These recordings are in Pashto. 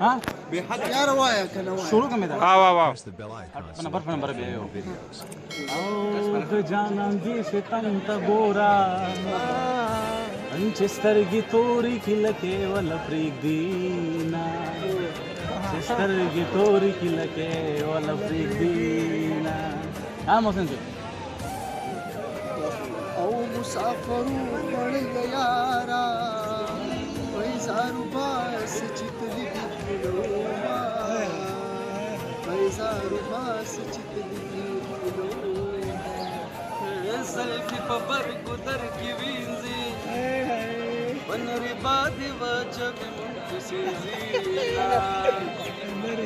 ها يا روايك انا شروع كم ده واو واو انا برف نمبر بيه او جانان دي ستم تبورا انچسترगी तोरी खिलके वला प्रीक दीना चिस्तरगी तोरी खिलके वला प्रीक दीना मोहसिन जी او مسافر پڑ گیا را पैसारू बास चितली दिलोमा पैसारू बास चितली दिलोमा सल्फी पबर गुदर की विंजी बनरी बादी वाचबी मुंफसी जीना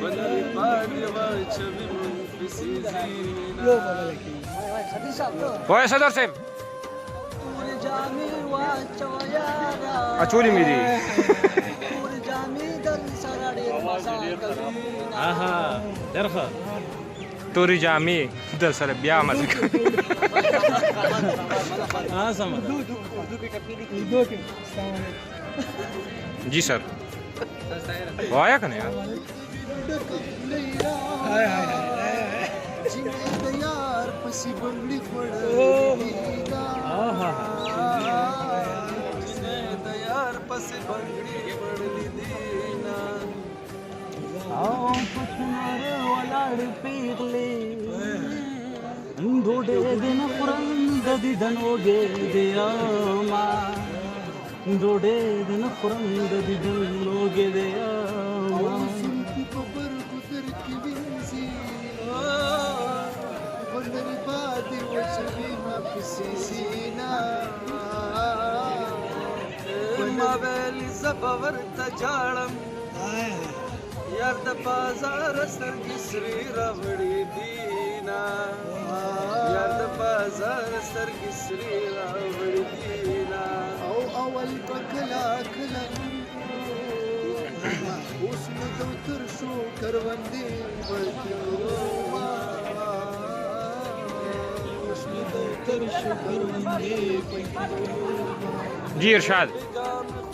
बनरी बादी वाचबी मुंफसी जीना وای صدر صاحب جامي واچو یارا اچولی میری جامي دل سرړې مساکرینا اها درخه توري جامې د سره بیا مزه کوي سم جی سر وایا کنه یار هاي هاي جنې یار پسې بنگړي پړ यार पस बंगड़ी पड़ली दीना आओ पत्नर वलाड़ पीगले दोडे दिन पुरंद दिदनोगे देयामा दोडे दिन पुरंद दिदनोगे देयामा सुनती पबर गुदर की विंसी बंदरी बादी वचबी ना पिसी सीना मावेली زبور تجاړم یار د بازار سرګي سری راوړې دینا یار د بازار سرګي سری راوړې دینا او اول پکلا کلا اوس نو تر شو کروندې ورکو اوس نو تر شو کروندې جی ارشاد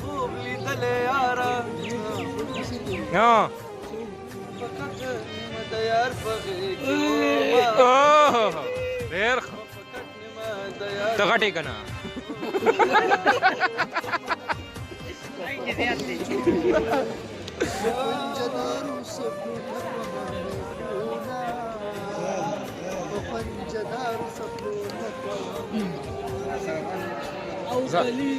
خوب لیدل یارا فقط نمد یار پغی ډیر فقط نمد یار ته غټې کنه پنجدارو سپلو پنجدارو سپلو او کلی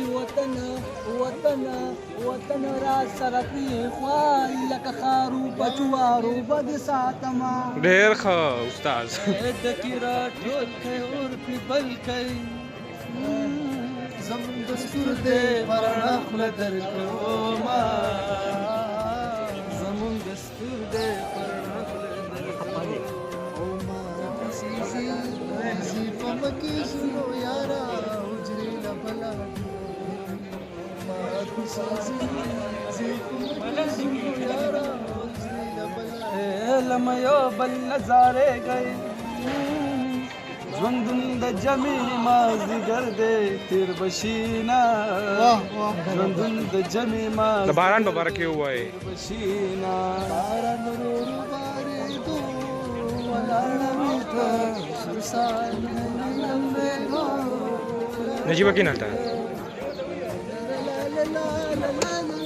وطن را سرقی خوال لکه خارو بچوارو بد ساتما ډیر ښه استاد دکی را ټول کئی اور پی بل کئی زمون دستور دے پرانا خل در کوما زمون دستور دے پرانا خل در کوما سی فمکی سنو یارا اجری لبلا لما یو بل نظارے گئے ژوندون د جمی مازدیګر دی تیر بشینا ژوندون د جمی د باران په باره کې ووایي بشینا باران ورو بارېدو ولاړه مې ته سرسال نجیبه کېنالته لا لا لا لا لا لا